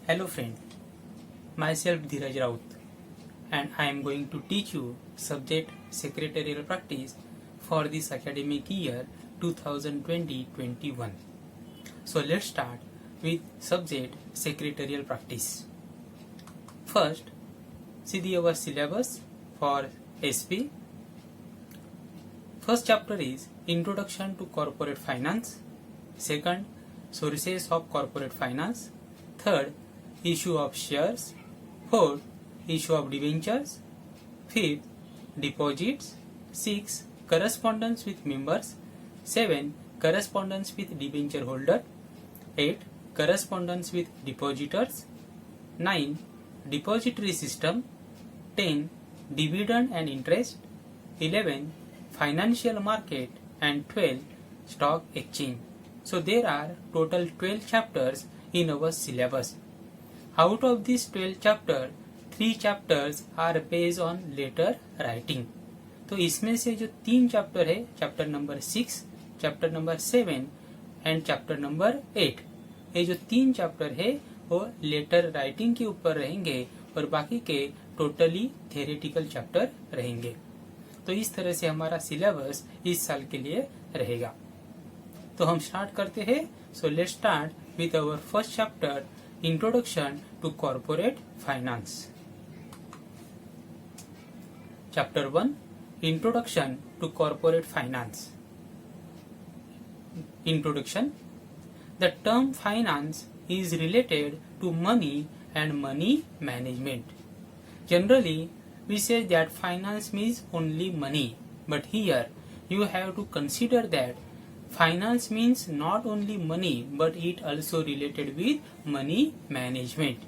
Hello friend, myself Dheeraj Raut and I am going to teach you subject secretarial practice for this academic year 2020-21. So let's start with subject secretarial practice. First, see our syllabus for SP. First chapter is Introduction to Corporate Finance. Second, Sources of Corporate Finance. Third, Issue of shares. Fourth, issue of debentures. Fifth, deposits. 6. Correspondence with members. 7. Correspondence with debenture holder. 8. Correspondence with depositors. 9. Depository system. 10. Dividend and interest. 11. Financial market. And 12. Stock exchange. So there are total 12 chapters in our syllabus. Out of these 12 chapter, 3 chapters are based on letter writing. तो इसमें से जो 3 chapter है, chapter number 6, chapter number 7 and chapter number 8, ये जो 3 chapter है वो letter writing के ऊपर रहेंगे और बाकी के टोटली थ्योरेटिकल चैप्टर रहेंगे. तो इस तरह से हमारा सिलेबस इस साल के लिए रहेगा. तो हम स्टार्ट करते हैं. So let's start with our first chapter, Introduction to Corporate Finance. Chapter 1, Introduction to Corporate Finance. Introduction. The term finance is related to money and money management. Generally, we say that finance means only money, but here you have to consider that finance means not only money but it also related with money management.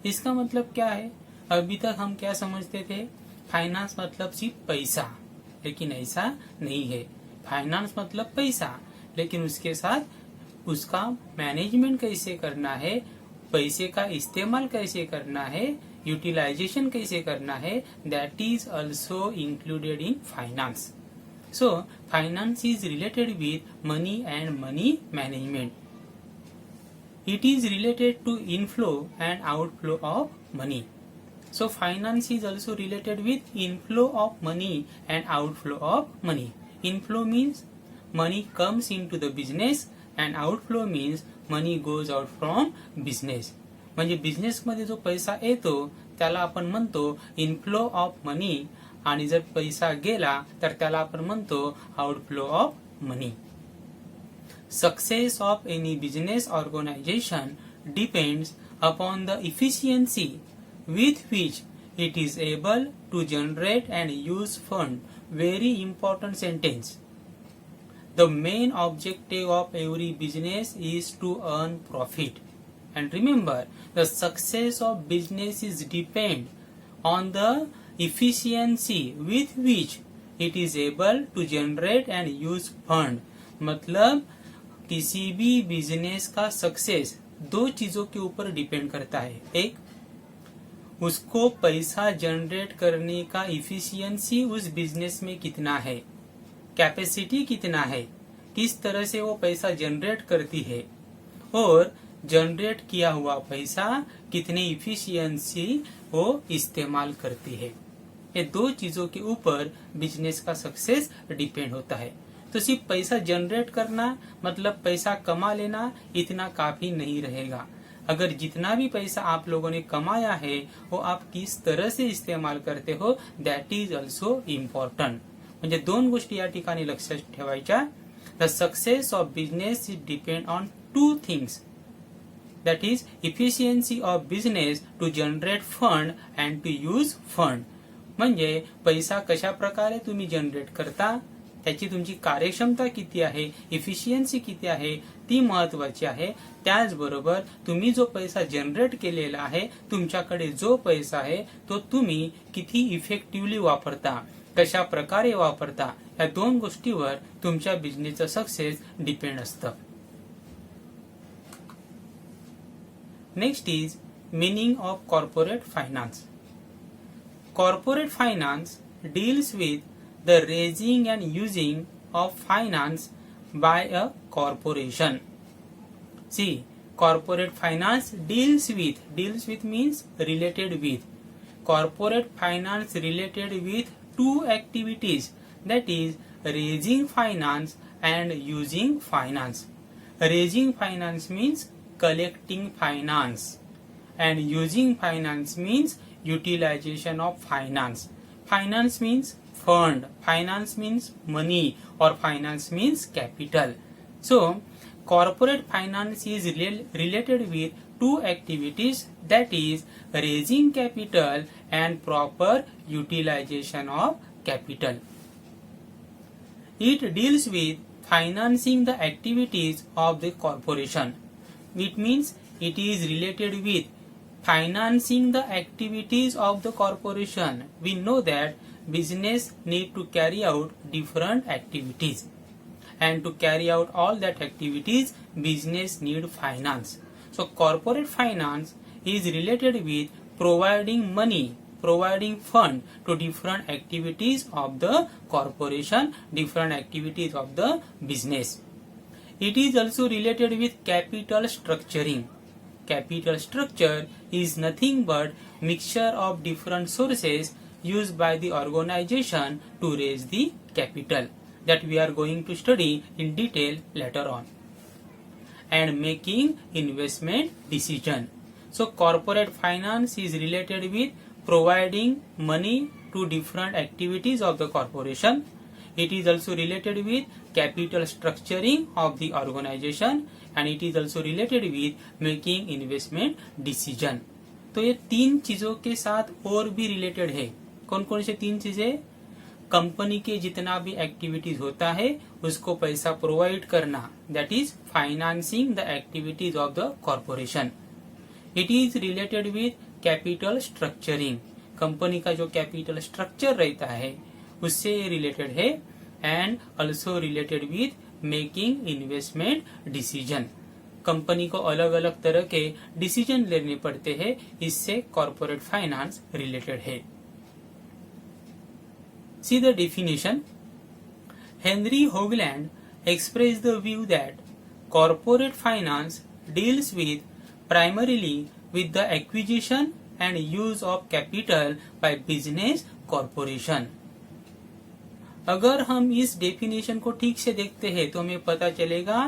इसका मतलब क्या है? अभी तक हम क्या समझते थे? फाइनेंस मतलब सिर्फ पैसा, लेकिन ऐसा नहीं है. फाइनेंस मतलब पैसा, लेकिन उसके साथ उसका मैनेजमेंट कैसे करना है, पैसे का इस्तेमाल कैसे करना है, यूटिलाइजेशन कैसे करना है, that is also included in finance. So, finance is related with money and money management. It is related to inflow and outflow of money. So, finance is also related with inflow of money and outflow of money. Inflow means money comes into the business and outflow means money goes out from business. म्हणजे business मध्ये जो पैसा येतो त्याला आपण म्हणतो inflow of money, आणि जर पैसा गेला तर त्याला आपण म्हणतो outflow of money. Success of any business organisation depends upon the efficiency with which it is able to generate and use fund. Very important sentence. The main objective of every business is to earn profit. And remember, the success of business is depend on the efficiency with which it is able to generate and use fund. मतलब किसी भी business का success 2 चीजों के ऊपर depend करता है. एक, उसको पैसा जनरेट करने का इफिशियंसी उस बिजनेस में कितना है, कैपेसिटी कितना है, किस तरह से वो पैसा जनरेट करती है, और जनरेट किया हुआ पैसा कितने इफिशियंसी वो इस्तेमाल करती है. ये 2 चीजों के ऊपर बिजनेस का सक्सेस डिपेंड होता है. तो सिर्फ पैसा जनरेट करना मतलब पैसा कमा लेना इतना काफी नहीं रहेगा. अगर जितना भी पैसा आप लोगों ने कमाया है वो आप किस तरह से इस्तेमाल करते हो, दैट इज ऑल्सो इम्पॉर्टंट. म्हणजे 2 गोष्टी या ठिकाणी लक्षात ठेवायच्या. The success of business is depend on 2 things. That is efficiency of business to generate fund and to use fund. म्हणजे पैसा कशा प्रकारे तुम्ही जनरेट करता, त्याची तुमची कार्यक्षमता किती आहे, इफिशियन्सी किती आहे, ती महत्वाची आहे. त्याचबरोबर तुम्ही जो पैसा जनरेट केलेला आहे, तुमच्याकडे जो पैसा आहे तो तुम्ही किती इफेक्टिव्हली वापरता, कशा प्रकारे वापरता, या 2 गोष्टीवर तुमच्या बिझनेसचं सक्सेस डिपेंड असतं. Next is meaning of corporate finance. Corporate finance deals with the raising and using of finance by a corporation. See, corporate finance deals with means related with. Corporate finance related with two activities, that is raising finance and using finance. Raising finance means collecting finance, and using finance means utilization of finance. Finance means fund, finance means money, or finance means capital. So corporate finance is related with two activities, that is raising capital and proper utilization of capital. It deals with financing the activities of the corporation. It means it is related with financing the activities of the corporation. We know that business need to carry out different activities, and to carry out all that activities business need finance. So corporate finance is related with providing money, providing fund to different activities of the corporation, different activities of the business. It is also related with capital structuring. Capital structure is nothing but mixture of different sources used by the organization to raise the capital, that we are going to study in detail later on. And making investment decision. So corporate finance is related with providing money to different activities of the corporation. It is also related with capital structuring of the organization, and it is also related with making investment decision. तो ये तीन चीजों के साथ और भी related है. कौन कौन से तीन चीजें? कंपनी के जितना भी एक्टिविटीज होता है उसको पैसा प्रोवाइड करना, that is financing the activities of the corporation. It is related with capital structuring. Company का जो कैपिटल स्ट्रक्चर रहता है उससे रिलेटेड है. And also related with making investment decision. Company को अलग अलग तरह के डिसीजन लेने पड़ते हैं, इससे कॉर्पोरेट फाइनेंस रिलेटेड है. See the definition. Henry Hoagland expressed the view that corporate finance deals with primarily with the acquisition and use of capital by business corporation. अगर हम इस डेफिनेशन को ठीक से देखते हैं तो हमें पता चलेगा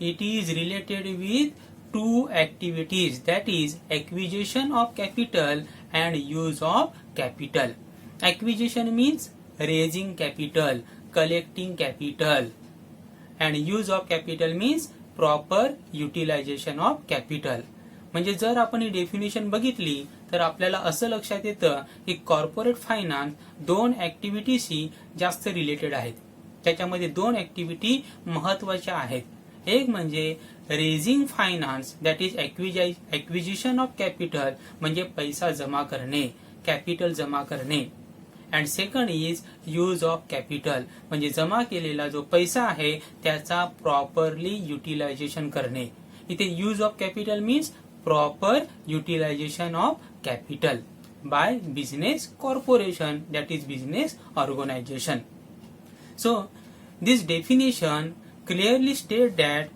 it is related with two activities, that is acquisition of capital and use of capital. Acquisition means raising capital, collecting capital, and use of capital means proper utilization of capital. म्हणजे जर आपण ही डेफिनेशन बघितली तर आपल्याला असं लक्षात येतं की कॉर्पोरेट फायनान्स दोन ऍक्टिव्हिटीशी जास्त रिलेटेड आहेत. त्याच्यामध्ये दोन ऍक्टिव्हिटी महत्वाच्या आहेत. एक म्हणजे raising finance, that is acquisition of capital, म्हणजे पैसा जमा करणे, कॅपिटल जमा करणे. And second is use of capital, म्हणजे जमा केलेला जो पैसा आहे त्याचा प्रॉपरली युटिलायझेशन करणे. इथे use of capital means proper utilisation of capital by business corporation, that is business organisation. So this definition clearly state that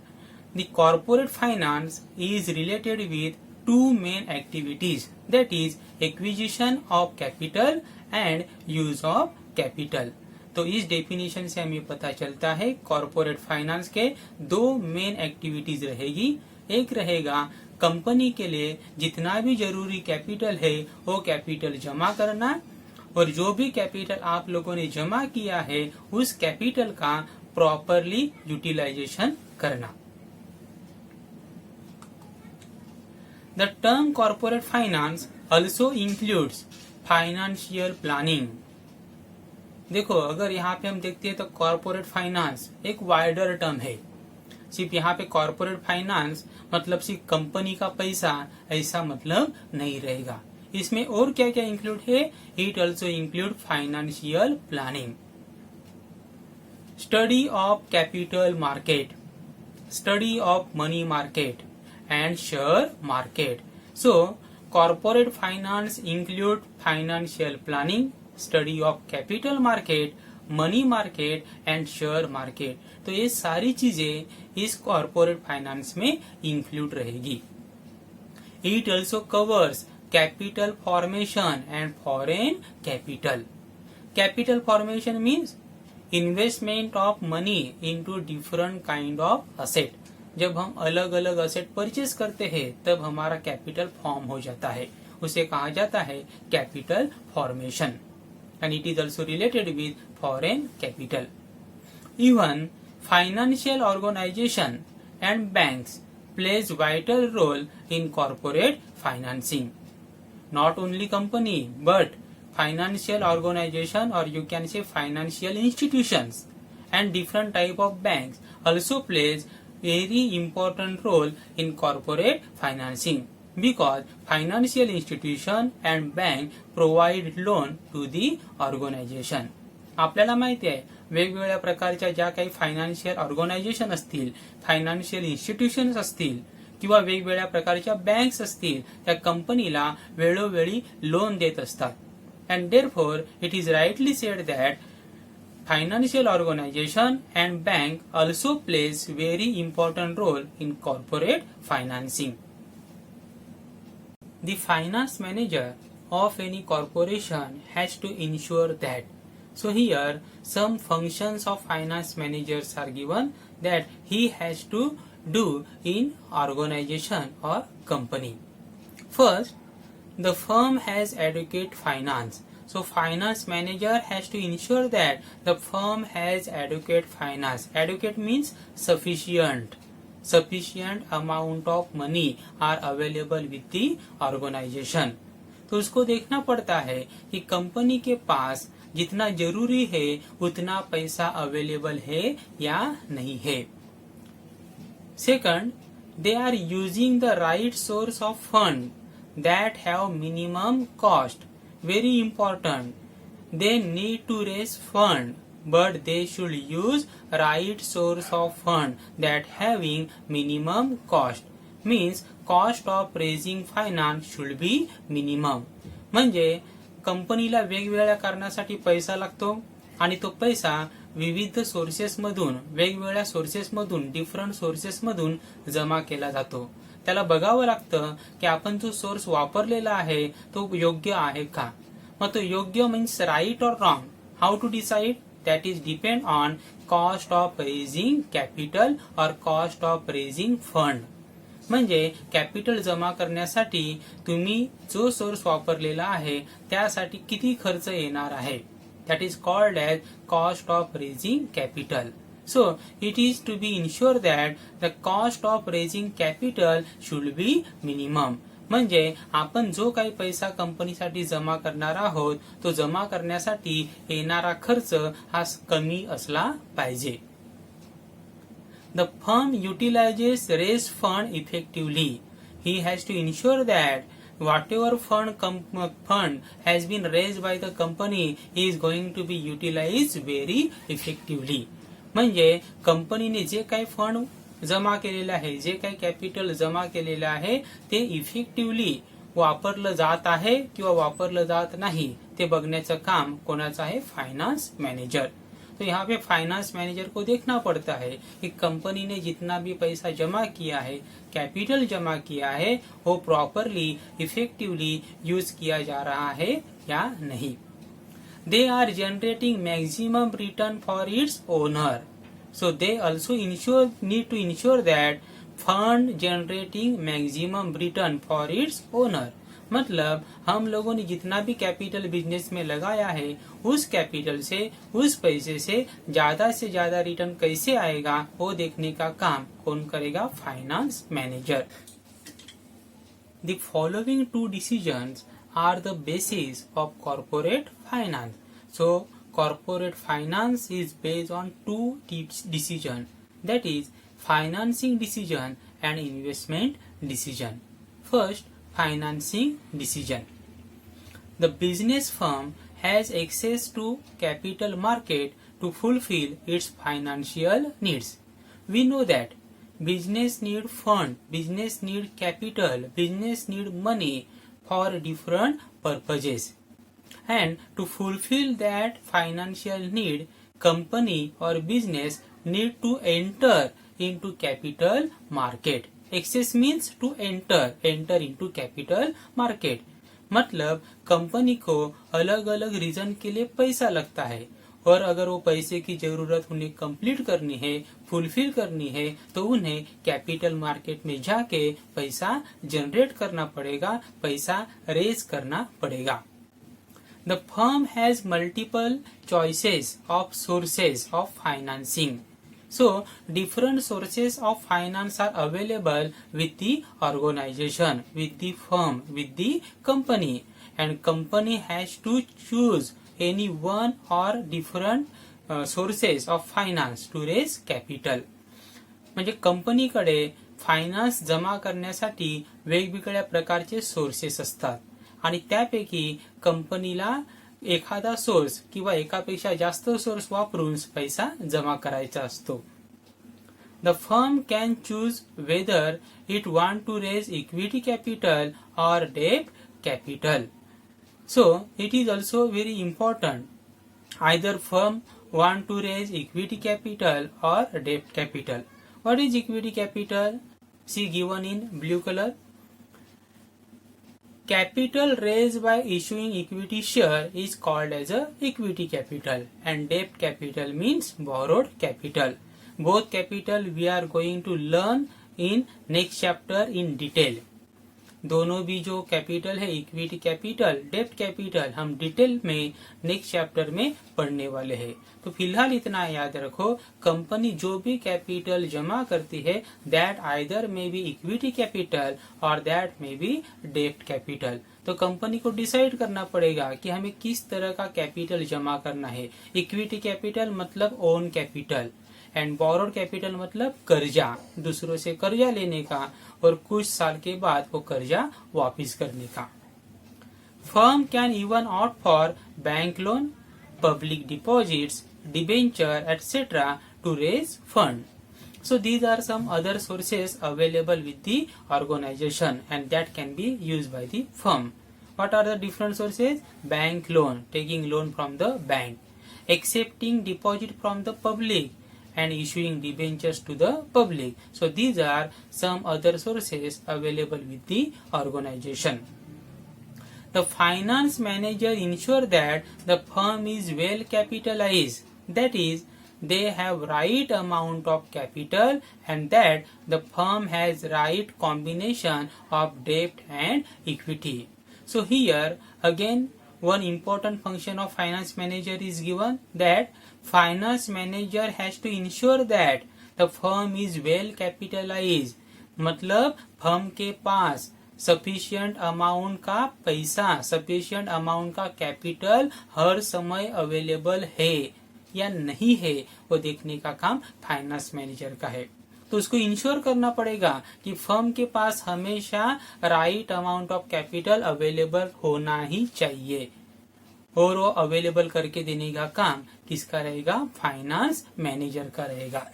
the corporate finance is related with two main activities, that is acquisition of capital and use of capital. तो इस definition से हमें पता चलता है corporate finance के दो main activities रहेगी. एक रहेगा कंपनी के लिए जितना भी जरूरी कैपिटल है वो कैपिटल जमा करना, और जो भी कैपिटल आप लोगों ने जमा किया है उस कैपिटल का प्रॉपरली यूटिलाइजेशन करना. The term corporate finance also includes financial planning. देखो अगर यहाँ पे हम देखते हैं तो कॉर्पोरेट फाइनेंस एक वाइडर टर्म है. सिर्फ यहाँ पे कॉर्पोरेट फाइनेंस मतलब सिर्फ कंपनी का पैसा ऐसा मतलब नहीं रहेगा. इसमें और क्या क्या इंक्लूड है? It also include financial planning, study of capital market, study of money market and share market. So corporate finance include financial planning, study of capital market, money market and share market. तो ये सारी चीजें इस corporate finance में include रहेगी। It also covers capital formation and foreign capital. Capital formation means investment of money into different kind of asset. जब हम अलग अलग असेट परचेज करते हैं तब हमारा कैपिटल फॉर्म हो जाता है, उसे कहा जाता है capital formation, and it is also related with foreign capital. Even financial organisation and banks plays vital role in corporate financing. Not only company but financial organization, or you can say financial institutions and different type of banks also plays very important role in corporate financing, because financial institution and bank provide loan to the organization. आपल्याला माहिती आहे वेगवेगळ्या प्रकारच्या ज्या काही financial organisation असतील, financial institutions असतील किंवा वेगवेगळ्या प्रकारच्या बँक्स असतील, त्या कंपनीला वेळोवेळी लोन देत असतात. And therefore it is rightly said that financial organisation and bank also plays very important role in corporate financing. The finance manager of any corporation has to ensure that. So here some functions of finance managers are given that he has to do in organization or company. First, the firm has adequate finance. So finance manager has to ensure that the firm has adequate finance. Adequate means sufficient. Sufficient amount of money are available with the organization. तो उसको देखना पड़ता है कि company के पास जितना जरूरी है उतना पैसा अवेलेबल है या नहीं है. Second, they are using the right source of fund that have minimum cost. Very important, they need to raise fund but they should use right source of fund that having minimum cost. Means cost of raising finance should be minimum. म्हणजे कंपनीला वेगवेगळ्या कारणासाठी पैसा लागतो आणि तो पैसा विविध सोर्सेस मधून, वेगवेगळ्या सोर्सेस मधून, डिफरंट सोर्सेस मधून जमा केला जातो. त्याला बघावं लागतं की आपण जो सोर्स वापरलेला आहे तो योग्य आहे का. मग तो योग्य मीन्स राईट और wrong. How to decide? That is depend on cost of raising capital or cost of raising fund. म्हणजे कॅपिटल जमा करण्यासाठी तुम्ही जो सोर्स वापरलेला आहे त्यासाठी किती खर्च येणार आहे. That is called as cost of raising capital. So it is to be ensured that the cost of raising capital should be minimum. म्हणजे आपण जो काही पैसा कंपनीसाठी जमा करणार आहोत तो जमा करण्यासाठी येणारा खर्च हा कमी असला पाहिजे. The firm utilises raised fund effectively. He has to ensure that whatever fund has been raised by the company is going to be utilized very effectively. म्हणजे कंपनीने जे काही फंड जमा केलेलं आहे, जे काही कॅपिटल जमा केलेलं आहे ते इफेक्टिव्हली वापरलं जात आहे किंवा वापरलं जात नाही ते बघण्याचं काम कोणाचं आहे? Finance manager. तो यहाँ पे फाइनेंस मैनेजर को देखना पड़ता है कि कंपनी ने जितना भी पैसा जमा किया है, कैपिटल जमा किया है, वो प्रॉपरली इफेक्टिवली यूज किया जा रहा है या नहीं. They are generating maximum return for its owner. So they also need to ensure that fund generating maximum return for its owner. मतलब हम लोगों ने जितना भी कैपिटल बिजनेस में लगाया है उस कैपिटल से, उस पैसे से ज्यादा रिटर्न कैसे आएगा वो देखने का काम कौन करेगा? Finance manager. The following two decisions are the basis of corporate finance. So corporate finance is based on two decisions, that is financing decision and investment decision. First, financing decision. The business firm has access to capital market to fulfill its financial needs. We know that business need fund, business need capital, business need money for different purposes. And to fulfill that financial need, company or business need to enter into capital market. Access means to enter into capital market. मतलब company को अलग अलग reason के लिए पैसा लगता है, और अगर वो पैसे की जरूरत उन्हें कंप्लीट करनी है, फुलफिल करनी है, तो उन्हें कैपिटल मार्केट में जाके पैसा जनरेट करना पड़ेगा, पैसा रेज करना पड़ेगा. The firm has multiple choices of sources of financing. So, different sources of finance are available with the organization, with the firm, with the company, and company has to choose any one or different sources of finance to raise capital. म्हणजे कंपनीकडे finance जमा करण्यासाठी वेगवेगळ्या प्रकारचे sources असतात, आणि त्यापैकी कंपनीला एखादा सोर्स किंवा एकापेक्षा जास्त सोर्स वापरून पैसा जमा करायचा असतो. The firm can choose whether it want to raise equity capital or debt capital. So it is also very important. Either firm want to raise equity capital or debt capital. What is equity capital? See given in blue colour. Capital raised by issuing equity share is called as a equity capital, and debt capital means borrowed capital. Both capital we are going to learn in next chapter in detail. दोनों भी जो capital है, equity capital, डेब्ट capital, हम detail में next chapter में पढ़ने वाले हैं. तो फिलहाल इतना याद रखो, कंपनी जो भी कैपिटल जमा करती है, दैट आइदर में बी इक्विटी कैपिटल और दैट में बी डेब्ट कैपिटल. तो कंपनी को डिसाइड करना पड़ेगा कि हमें किस तरह का कैपिटल जमा करना है. इक्विटी कैपिटल मतलब own capital, and borrowed capital मतलब कर्जा, दूसरों से कर्जा लेने का और कुछ साल के बाद वो कर्जा वापस करने का. Firm can even opt for bank loan, public deposits, debenture etcetera to raise fund. So these are some other sources available with the organization, and that can be used by the firm. What are the different sources? Bank loan, taking loan from the bank, accepting deposit from the public, and issuing debentures to the public. So these are some other sources available with the organization. The finance manager ensure that the firm is well capitalized, that is, they have right amount of capital, and that the firm has right combination of debt and equity. So here again one important function of finance manager is given, that finance manager has to ensure that the firm is well capitalized. मतलब firm के पास sufficient amount का पैसा, sufficient amount का capital हर समय available है या नहीं है, वो देखने का काम फाइनेंस मैनेजर का है. तो उसको इंश्योर करना पड़ेगा कि फर्म के पास हमेशा right amount of capital available होना ही चाहिए, और वो अवेलेबल करके देने का काम किसका रहेगा? फायनान्स मॅनेजर का रहेगा.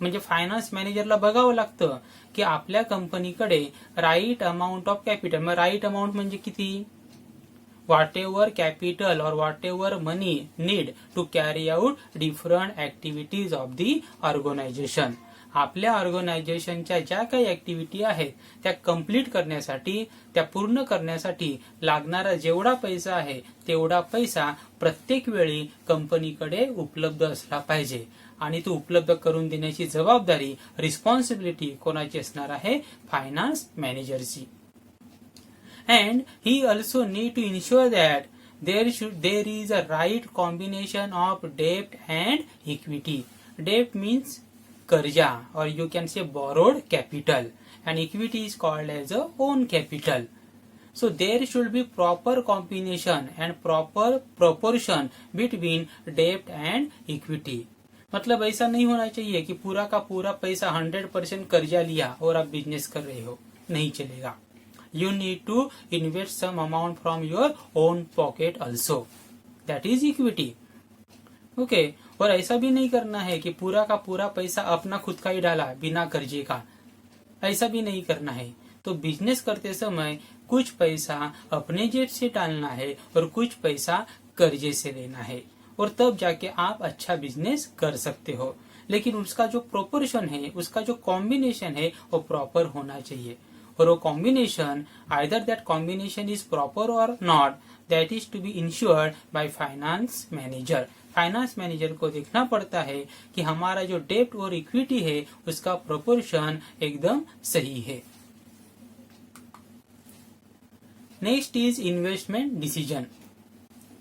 म्हणजे फायनान्स मॅनेजरला बघावं लागतं की आपल्या कंपनीकडे right amount of capital, mug right amount म्हणजे किती? whatever capital or whatever money need to carry out different activities of the organization. आपल्या ऑर्गनायझेशनच्या ज्या काही ऍक्टिव्हिटी आहेत त्या कंप्लीट करण्यासाठी, त्या पूर्ण करण्यासाठी लागणारा जेवढा पैसा आहे तेवढा पैसा प्रत्येक वेळी कंपनीकडे उपलब्ध असला पाहिजे, आणि तो उपलब्ध करून देण्याची जबाबदारी, रिस्पॉन्सिबिलिटी कोणाची असणार आहे? Finance मॅनेजरची. And he also need to ensure that there is a right combination of debt and equity. Debt means कर्जा, or you can say borrowed capital, and equity is called as a own capital. So there should be proper combination and proper proportion between debt and equity. मतलब ऐसा नहीं होना चाहिए कि पूरा का पूरा पैसा 100% कर्जा लिया और आप बिजनेस कर रहे हो, नहीं चलेगा. You need to invest some amount from your own pocket also. That is equity. Okay. और ऐसा भी नहीं करना है कि पूरा का पूरा पैसा अपना खुद का ही डाला बिना कर्जे का, ऐसा भी नहीं करना है. तो बिजनेस करते समय कुछ पैसा अपने जेब से डालना है और कुछ पैसा कर्जे से लेना है, और तब जाके आप अच्छा बिजनेस कर सकते हो. लेकिन उसका जो प्रोपोर्शन है, उसका जो कॉम्बिनेशन है वो प्रॉपर होना चाहिए। और वो combination, either that combination is proper और not, that is to be insured by finance manager. Finance manager को देखना पड़ता है कि हमारा जो डेब्ट और इक्विटी है उसका प्रोपोर्शन एकदम सही है। Next is investment decision.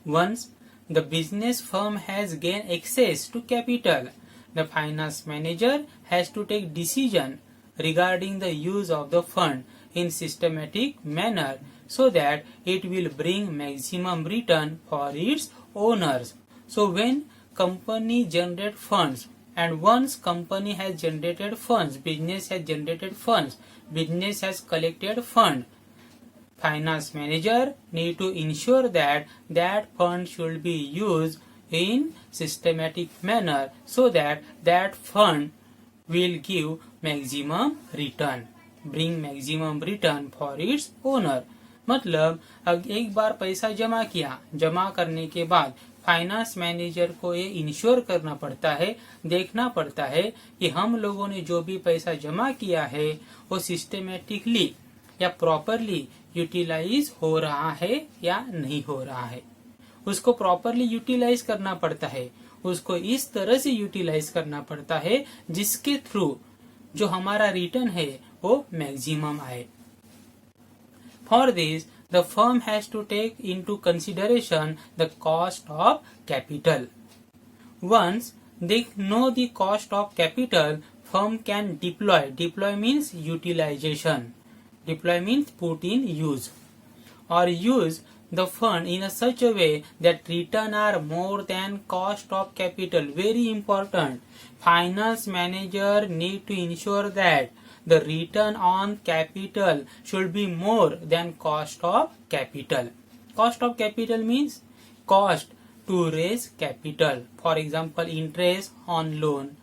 Once the business firm has gained access to capital, the finance manager has to take decision regarding the use of the fund in systematic manner so that it will bring maximum return for its owners. So when company generate funds, and once company has generated funds, business has generated funds, business has collected fund, finance manager need to ensure that that fund should be used in systematic manner so that that fund will give maximum return, bring maximum return for its owner। मतलब एक बार पैसा जमा किया, जमा करने के बाद finance manager को ये इंश्योर करना पड़ता है, देखना पड़ता है कि हम लोगों ने जो भी पैसा जमा किया है वो सिस्टमेटिकली या प्रॉपरली यूटिलाइज हो रहा है या नहीं हो रहा है। उसको प्रॉपरली यूटिलाइज करना पड़ता है, उसको इस तरह से यूटिलाइज करना पड़ता है जिसके थ्रू जो हमारा रिटर्न है वो मैक्सिमम आए। For this the firm has to take into consideration the cost of capital. Once they know the cost of capital, firm can deploy means utilisation, deploy means put in use, or use the fund in a such a way that return are more than cost of capital. Very important, finance manager need to ensure that the return on capital should be more than cost of capital. Cost of capital means cost to raise capital, for example interest on loan,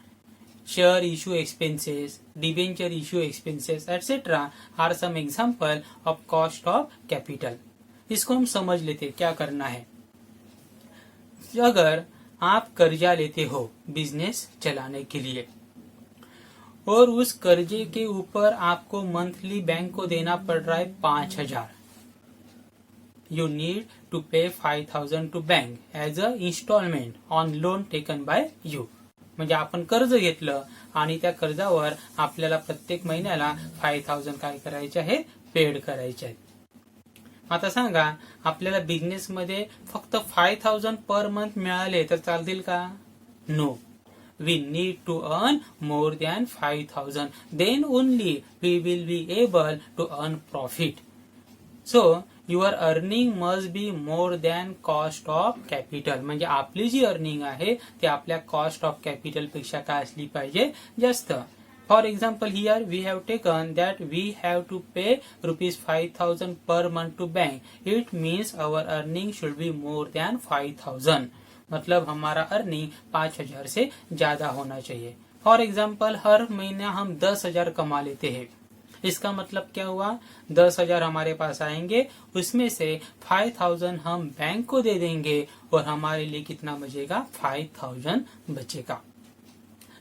share issue expenses, debenture issue expenses, etc. are some example of cost of capital. इसको हम समझ लेते क्या करना है। अगर आप कर्जा लेते हो बिजनेस चलाने के लिए और उस कर्जे के ऊपर आपको मंथली बैंक को देना पड़ रहा है 5,000, you need to pay 5,000 to bank as a installment on loan taken by you. म्हणजे आपण कर्ज घेतलं आणि त्या कर्जावर आपल्याला प्रत्येक महिन्याला 5,000 काय करायचे आहेत, पेड करायचे आहेत। आता सांगा आपल्याला बिझनेस मध्ये फक्त 5,000 पर मंथ मिळाले तर चालतील का? No, we need to earn more than 5,000, then only we will be able to earn profit. So your earning must be more than cost of capital, म्हणजे आपली जी अर्निंग आहे ती आपल्या कॉस्ट ऑफ कॅपिटल पेक्षा काय असली पाहिजे, जास्त। For example here we have taken that we have to pay ₹5,000 per month to bank, it means our earning should be more than 5,000, मतलब हमारा अर्निंग 5,000 से ज्यादा होना चाहिए। फॉर एग्जाम्पल हर महीना हम 10,000 कमा लेते हैं, इसका मतलब क्या हुआ, 10,000 हमारे पास आएंगे, उसमें से 5,000 हम बैंक को दे देंगे और हमारे लिए कितना बचेगा, 5,000 बचेगा।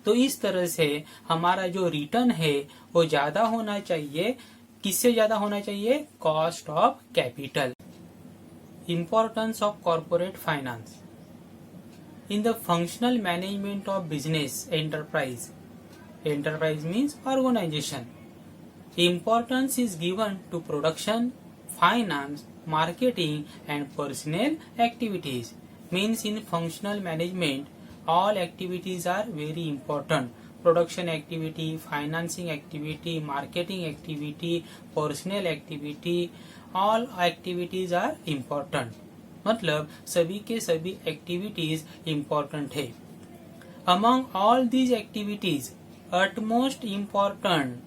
तो इस तरह से हमारा जो रिटर्न है वो ज्यादा होना चाहिए। किससे ज्यादा होना चाहिए? Cost of capital. Importance of corporate finance in the functional management of business enterprise. Enterprise means organisation. Importance is given to production, finance, marketing and personnel activities. Means in functional management, all activities are very important. Production activity, financing activity, marketing activity, personnel activity, all activities are important. मतलब सभी के सभी activities important है। Among all these activities, utmost important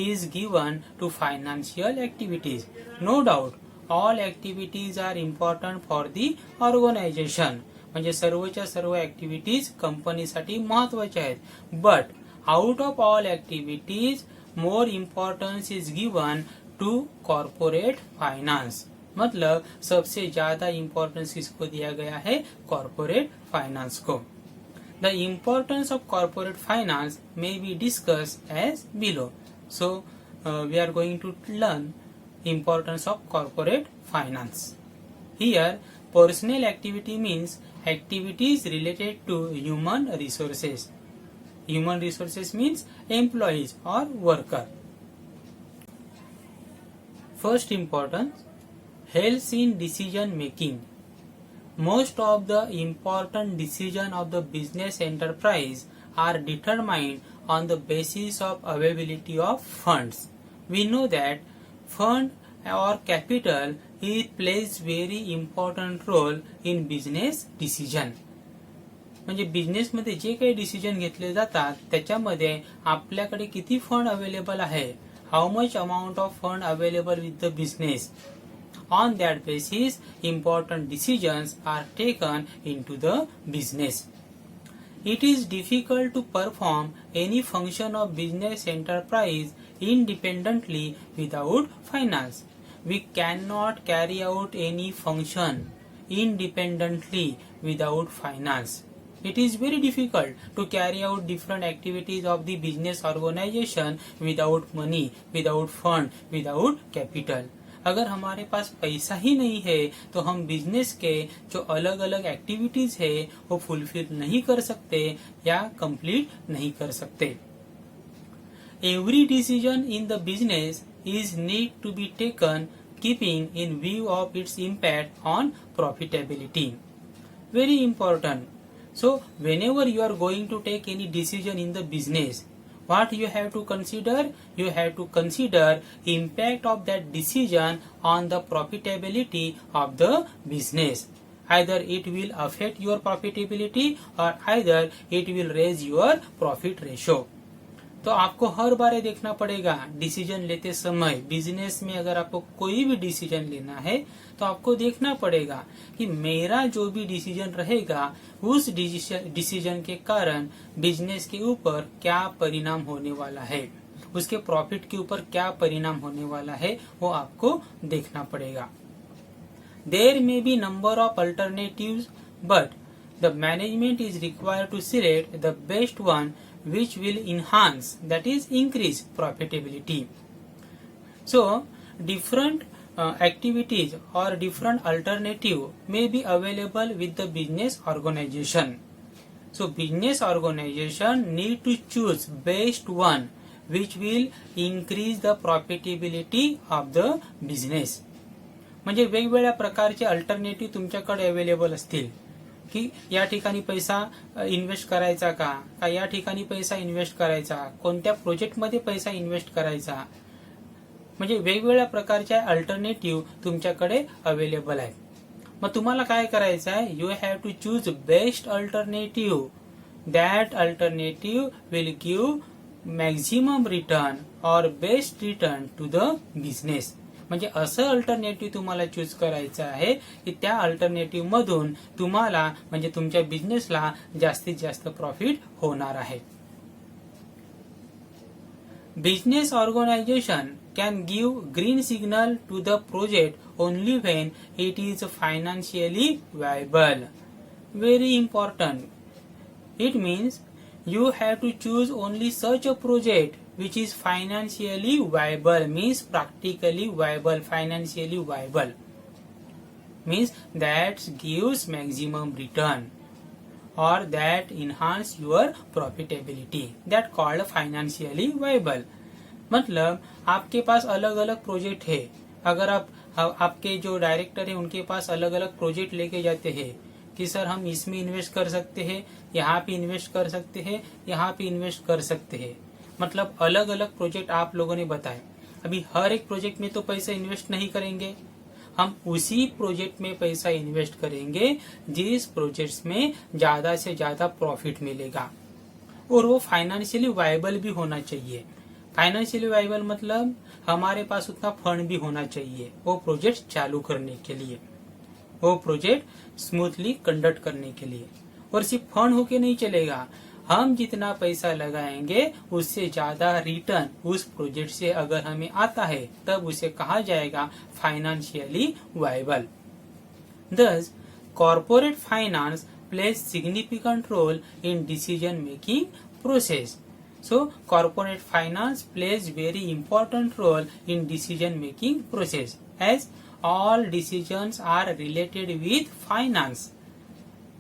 is given to financial activities. No doubt, all activities are important for the organization. म्हणजे सर्वच्या सर्व activities कंपनीसाठी महत्वाच्या आहेत. But out of all activities more importance is given to corporate finance. मतलब सबसे ज्यादा importance किसको दिया गया है? कॉर्पोरेट फाइनेंस को। The importance of corporate finance may be discussed as below. So we are going to learn importance of corporate finance. Here personal activity means activities related to human resources. Human resources means employees or worker. First importance, helps in decision making. Most of the important decisions of the business enterprise are determined on the basis of availability of funds. We know that fund or capital it plays very important role in business decision. म्हणजे बिझनेसमध्ये जे काही decision घेतले जातात त्याच्यामध्ये आपल्याकडे किती fund available आहे, how much amount of fund available with the business. On that basis, important decisions are taken into the business. It is difficult to perform any function of business enterprise independently without finance. We cannot carry out any function independently without finance. It is very difficult to carry out different activities of the business organization without money, without fund, without capital. अगर हमारे पास पैसा ही नहीं है तो हम business के जो अलग अलग एक्टिविटीज है वो फुलफिल नहीं कर सकते या कंप्लीट नहीं कर सकते. Every decision in the business is need to be taken keeping in view of its impact on profitability. Very important. So whenever you are going to take any decision in the business, what you have to consider? You have to consider impact of that decision on the profitability of the business. Either it will affect your profitability or either it will raise your profit ratio. तो आपको हर बार देखना पड़ेगा decision लेते समय. Business में अगर आपको कोई भी डिसीजन लेना है तो आपको देखना पड़ेगा कि मेरा जो भी डिसीजन रहेगा उस डिसीजन के कारण बिजनेस के ऊपर क्या परिणाम होने वाला है, उसके प्रॉफिट के ऊपर क्या परिणाम होने वाला है, वो आपको देखना पड़ेगा. There may be number of alternatives but the management is required to select the best one which will enhance, that is increase profitability. So different activities or different alternative may be available with the business organization. So business organization need to choose best one which will increase the profitability of the business. म्हणजे वेगवेगळ्या प्रकारचे alternative तुमच्याकडे available असतील की या ठिकाणी पैसा invest करायचा का या ठिकाणी पैसा इन्व्हेस्ट करायचा, कोणत्या प्रोजेक्टमध्ये पैसा इन्व्हेस्ट करायचा. म्हणजे वेगवेगळ्या प्रकारच्या अल्टरनेटिव्ह तुमच्याकडे अवेलेबल आहेत. मग तुम्हाला काय करायचं आहे, you have to choose best alternative. That alternative will give maximum return और best return to the business. म्हणजे असं अल्टरनेटिव्ह तुम्हाला चूज करायचं आहे की त्या अल्टरनेटिव्ह मधून तुम्हाला म्हणजे तुमच्या बिझनेसला जास्तीत जास्त प्रॉफिट होणार आहे. Business organisation can give green signal to the project only when it is financially viable. Very important. It means you have to choose only such a project which is financially viable, means practically viable, financially viable, means that gives maximum return or that enhance your profitability, that called financially viable. मतलब आपके पास अलग अलग project है. अगर आपके जो director है उनके पास अलग अलग प्रोजेक्ट लेके जाते हैं कि सर हम इसमें इन्वेस्ट कर सकते हैं, यहाँ पे इन्वेस्ट कर सकते हैं, यहाँ पे इन्वेस्ट कर सकते हैं. मतलब अलग अलग प्रोजेक्ट आप लोगों ने बताए. अभी हर एक प्रोजेक्ट में तो पैसा इन्वेस्ट नहीं करेंगे, हम उसी प्रोजेक्ट में पैसा इन्वेस्ट करेंगे जिस प्रोजेक्ट में ज्यादा से ज्यादा प्रॉफिट मिलेगा और वो फाइनेंशियली वायबल भी होना चाहिए. फाइनेंशियली वायबल मतलब हमारे पास उतना फंड भी होना चाहिए वो प्रोजेक्ट चालू करने के लिए, वो प्रोजेक्ट स्मूथली कंडक्ट करने के लिए. और सिर्फ फंड होके नहीं चलेगा, हम जितना पैसा लगाएंगे उससे ज्यादा रिटर्न उस प्रोजेक्ट से अगर हमें आता है तब उसे कहा जाएगा financially viable. Thus, corporate finance plays significant role in decision making process. So corporate finance plays very important role in decision making process, as all decisions are related with finance.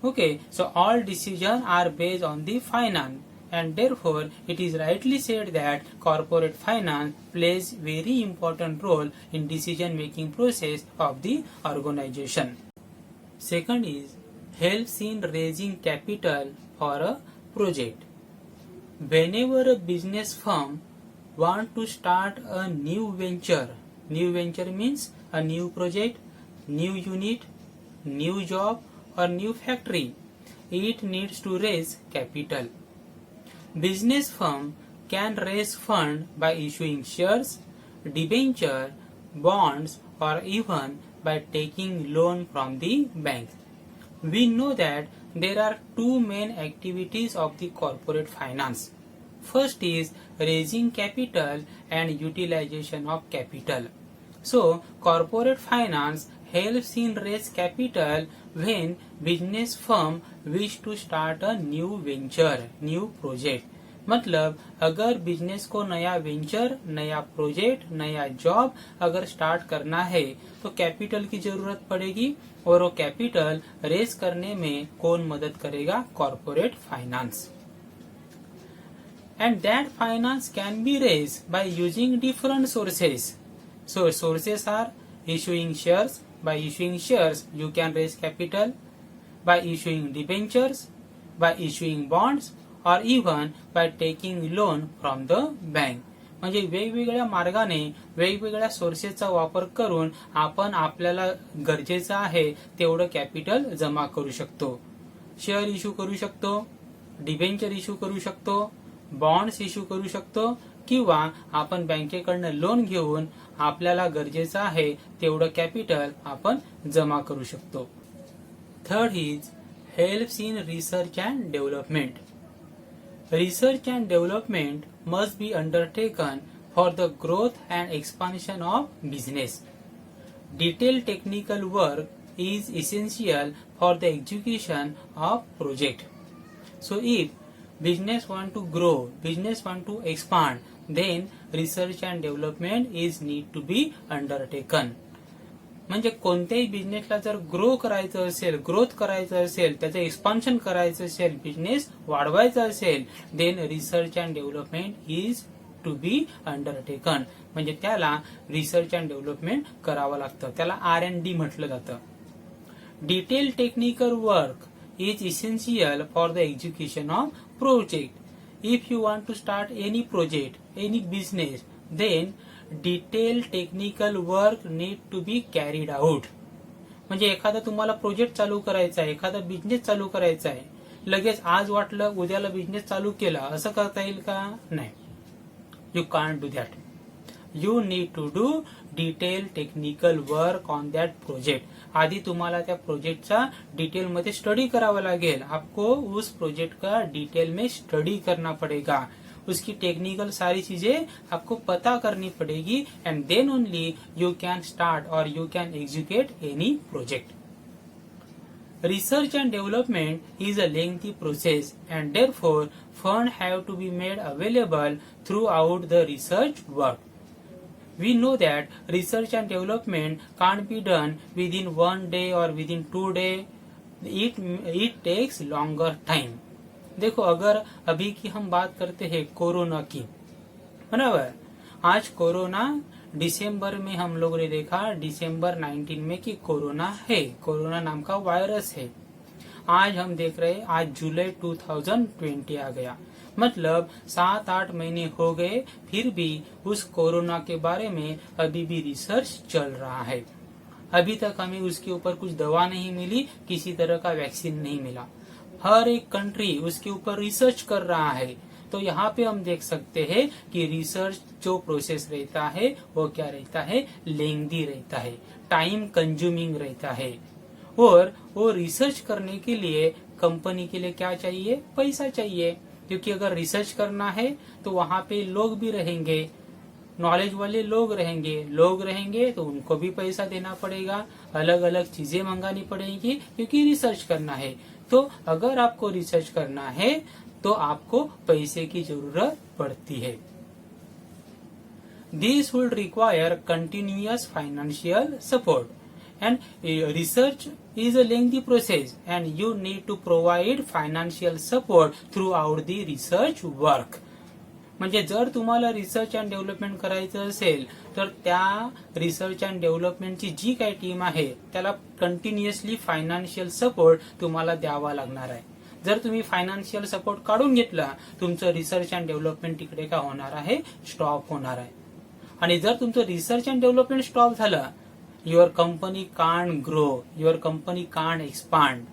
Okay, so all decisions are based on the finance, and therefore it is rightly said that corporate finance plays very important role in decision making process of the organization. Second is helps in raising capital for a project. Whenever a business firm want to start a new venture means a new project, new unit, new job or new factory, it needs to raise capital. Business firm can raise fund by issuing shares, debenture, bonds or even by taking loan from the bank. We know that there are two main activities of the corporate finance. First is raising capital and utilization of capital. So corporate finance helps in raise capital when business firm wish to start a new venture, new project. मतलब अगर business को नया venture, नया project, नया job अगर start करना है तो कैपिटल की जरूरत पड़ेगी, और वो कैपिटल रेज करने में कौन मदद करेगा? Corporate finance. And that finance can be raised by using different sources. So sources are issuing shares. By issuing shares, you can raise capital. By issuing debentures, by issuing bonds, or even by taking loan from the bank. म्हणजे वेगवेगळ्या मार्गाने वेगवेगळ्या सोर्सेसचा वापर करून आपण आपल्याला गरजेचं आहे तेवढं कॅपिटल जमा करू शकतो. शेअर इश्यू करू शकतो, डिबेंचर इश्यू करू शकतो, बॉन्ड्स इश्यू करू शकतो, किंवा आपण बँकेकडनं लोन घेऊन आपल्याला गरजेचं आहे तेवढं कॅपिटल आपण जमा करू शकतो. Third is helps in research and development. Research and development must be undertaken for the growth and expansion of business. Detailed technical work is essential for the execution of project. So if business want to grow, business want to expand, then research and development is need to be undertaken. म्हणजे कोणत्याही बिझनेसला जर growth करायचं असेल, त्याचं expansion करायचं असेल, business वाढवायचा असेल, then research and development is to be undertaken. म्हणजे त्याला रिसर्च अँड डेव्हलपमेंट करावं लागतं. त्याला R&D म्हटलं जातं. Detail technical work is essential for the execution of project. If you want to start any project, any business, then detail technical work need to be carried out. म्हणजे एखादा तुम्हाला project चालू करायचा आहे, एखादा बिझनेस चालू करायचा आहे, लगेच आज वाटलं उद्याला बिझनेस चालू केला असं करता येईल का? नाही. You can't do that. You need to do detail technical work on that project. आधी तुम्हाला त्या प्रोजेक्टचा डिटेल मध्ये स्टडी करावा लागेल. आपको उस प्रोजेक्ट का डिटेल में स्टडी करना पड़ेगा. उसकी टेक्निकल सारी चीजें आपको पता करनी पड़ेगी, and then only you can start और you can execute any project. Research and development is a lengthy process, and therefore funds have to be made available throughout the research work. We know that research and development can't be done within 1 day or within 2 days. It takes longer time. देखो, अगर अभी की हम बात करते हैं corona की, बराबर, आज कोरोना दिसंबर में हम लोगों ने देखा, दिसंबर 19 में कि कोरोना है, कोरोना नाम का वायरस है. आज हम देख रहे हैं, आज जुलाई 2020 आ गया. मतलब 7-8 महीने हो गए, फिर भी उस कोरोना के बारे में अभी भी रिसर्च चल रहा है. अभी तक हमें उसके ऊपर कुछ दवा नहीं मिली, किसी तरह का वैक्सीन नहीं मिला. हर एक कंट्री उसके ऊपर रिसर्च कर रहा है. तो यहाँ पे हम देख सकते हैं कि रिसर्च जो प्रोसेस रहता है वो क्या रहता है? लेंथी रहता है, टाइम कंज्यूमिंग रहता है. और वो रिसर्च करने के लिए कंपनी के लिए क्या चाहिए? पैसा चाहिए. क्योंकि अगर रिसर्च करना है तो वहां पे लोग भी रहेंगे, नॉलेज वाले लोग रहेंगे तो उनको भी पैसा देना पड़ेगा, अलग अलग चीजें मंगानी पड़ेगी क्योंकि रिसर्च करना है। तो अगर आपको रिसर्च करना है तो आपको पैसे की जरूरत पड़ती है। This would require continuous financial support, and research is a lengthy process and you need to provide financial support throughout the research work. म्हणजे जर तुम्हाला रिसर्च अँड डेव्हलपमेंट करायचं असेल तर त्या रिसर्च अँड डेव्हलपमेंटची जी काही टीम आहे त्याला कंटिन्युअसली फायनान्शियल सपोर्ट तुम्हाला द्यावा लागणार आहे। जर तुम्ही फायनान्शियल सपोर्ट काढून घेतला तुमचं रिसर्च अँड डेव्हलपमेंट तिकडे काय होणार आहे, स्टॉप होणार आहे। आणि जर तुमचं रिसर्च अँड डेव्हलपमेंट स्टॉप झालं, your company can't grow, your company can't expand.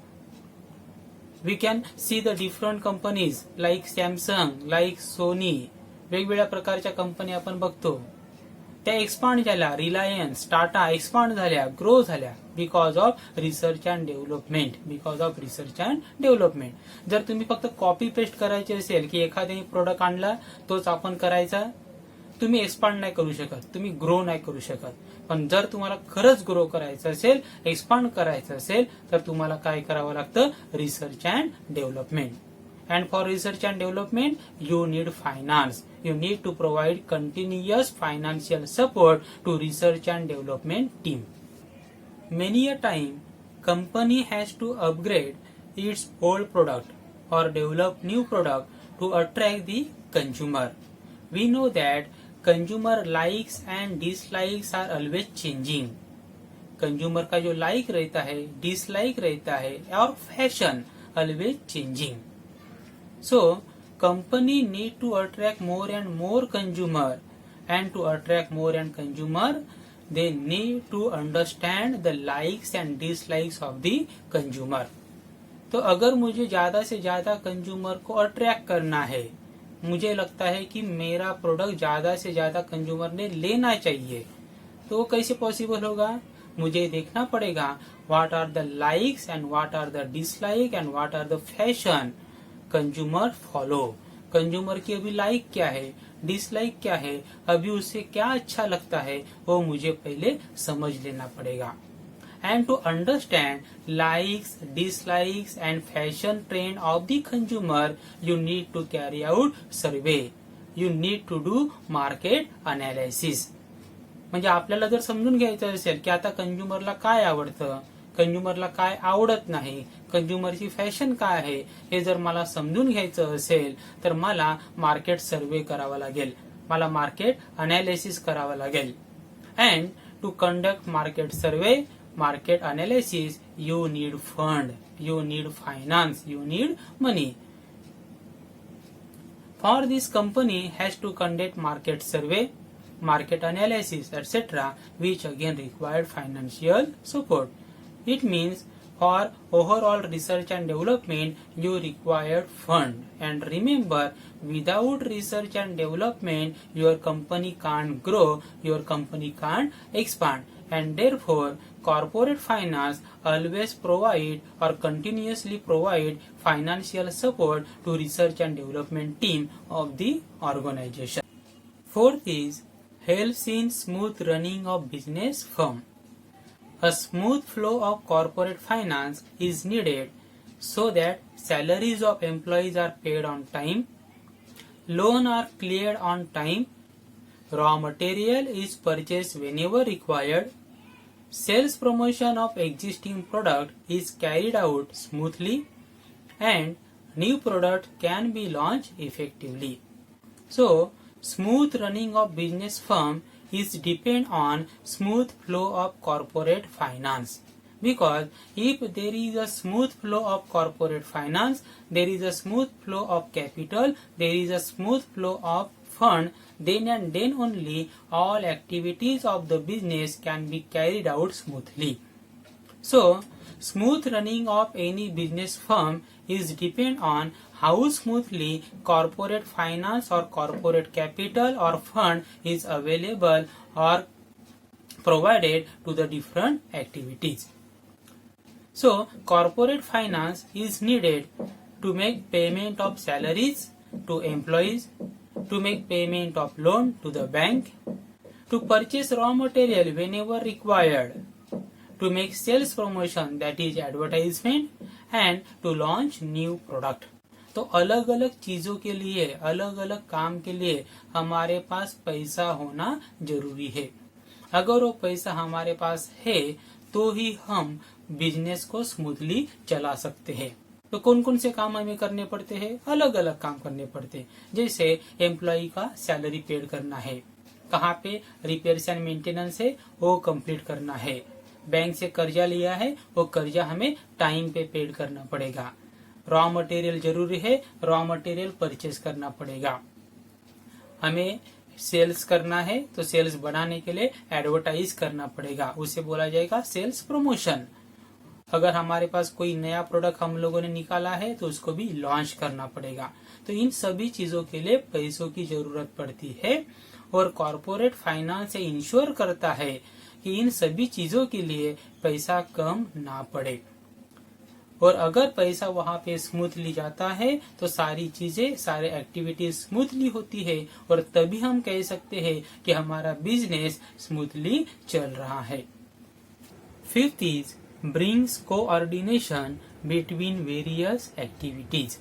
We can see the different companies like Samsung, like Sony, वेगवेगळ्या प्रकारच्या कंपनी आपण बघतो त्या एक्सपांड झाल्या, रिलायन्स, टाटा एक्सपांड झाल्या, ग्रो झाल्या because of research and development, because of research and development. जर तुम्ही फक्त कॉपी पेस्ट करायचे असेल की एखाद्याने प्रोडक्ट आणला तोच आपण करायचा, तुम्ही एक्सपांड नाही करू शकत, तुम्ही ग्रो नाही करू शकत. पण जर तुम्हाला खरंच ग्रो करायचं असेल, एक्सपांड करायचं असेल तर तुम्हाला काय करावं लागतं, research and development. And for research and development you need finance, you need to provide continuous financial support to research and development team. Many a time company has to upgrade its old product or develop new product to attract the consumer. We know that consumer likes and dislikes are always changing. Consumer का जो like रहता है, dislike रहता है और fashion always changing. So company need to attract more and more consumer, and to attract more and consumer they need to understand the likes and dislikes of the consumer. तो अगर मुझे ज्यादा से ज्यादा कंज्यूमर को अट्रैक्ट करना है, मुझे लगता है कि मेरा प्रोडक्ट ज्यादा से ज्यादा कंज्यूमर ने लेना चाहिए, तो वो कैसे पॉसिबल होगा, मुझे देखना पड़ेगा what are the likes and what are the dislike and what are the fashion consumer follow. Consumer की अभी लाइक क्या है, डिसलाइक क्या है, अभी उससे क्या अच्छा लगता है, वो मुझे पहले समझ लेना पड़ेगा. And to understand likes, dislikes and fashion trend of the consumer you need to carry out survey, you need to do market analysis. म्हणजे आपल्याला जर समजून घ्यायचं असेल की आता कंज्यूमरला काय आवडतं, कंज्यूमरला काय आवडत नाही, कंज्यूमरची फॅशन काय आहे, हे जर मला समजून घ्यायचं असेल तर मला मार्केट सर्वे करावा लागेल, मला मार्केट अनालिसिस करावा लागेल. And to conduct market survey, market analysis, you need fund, you need finance, you need money. For this company has to conduct market survey, market analysis, etc., which again required financial support. It means for overall research and development, you required fund. And remember, without research and development, your company can't grow, your company can't expand. And therefore, corporate finance always provide or continuously provide financial support to research and development team of the organization. Fourth is helps in smooth running of business firm. A smooth flow of corporate finance is needed so that salaries of employees are paid on time, loans are cleared on time, raw material is purchased whenever required, sales promotion of existing product is carried out smoothly, and new product can be launched effectively. So, smooth running of business firm is depend on smooth flow of corporate finance, because if there is a smooth flow of corporate finance, there is a smooth flow of capital, there is a smooth flow of fund, then and then only all activities of the business can be carried out smoothly. So smooth running of any business firm is depend on how smoothly corporate finance or corporate capital or fund is available or provided to the different activities. So corporate finance is needed to make payment of salaries to employees, to make payment of loan to the bank, to purchase raw material whenever required, to make sales promotion that is advertisement and to launch new product. तो अलग अलग चीजों के लिए, अलग अलग काम के लिए हमारे पास पैसा होना जरूरी है। अगर वो पैसा हमारे पास है तो ही हम बिजनेस को स्मूथली चला सकते हैं। तो कौन कौन से काम हमें करने पड़ते हैं? अलग अलग काम करने पड़ते हैं। जैसे एम्प्लॉय का सैलरी पेड करना है, कहाँ पे रिपेयर्स एंड मेंटेनेंस है वो कंप्लीट करना है, बैंक से कर्जा लिया है वो कर्जा हमें टाइम पे पेड करना पड़ेगा, रॉ मटेरियल जरूरी है, रॉ मटेरियल परचेज करना पड़ेगा, हमें सेल्स करना है तो सेल्स बढ़ाने के लिए एडवर्टाइज करना पड़ेगा, उसे बोला जाएगा सेल्स प्रमोशन। अगर हमारे पास कोई नया प्रोडक्ट हम लोगों ने निकाला है तो उसको भी लॉन्च करना पड़ेगा। तो इन सभी चीजों के लिए पैसों की जरूरत पड़ती है और कॉर्पोरेट फाइनेंस इंश्योर करता है कि इन सभी चीजों के लिए पैसा कम ना पड़े। और अगर पैसा वहां पे स्मूथली जाता है तो सारी चीजें, सारे एक्टिविटीज स्मूथली होती है और तभी हम कह सकते हैं कि हमारा बिजनेस स्मूथली चल रहा है। Fifth is brings coordination between various activities.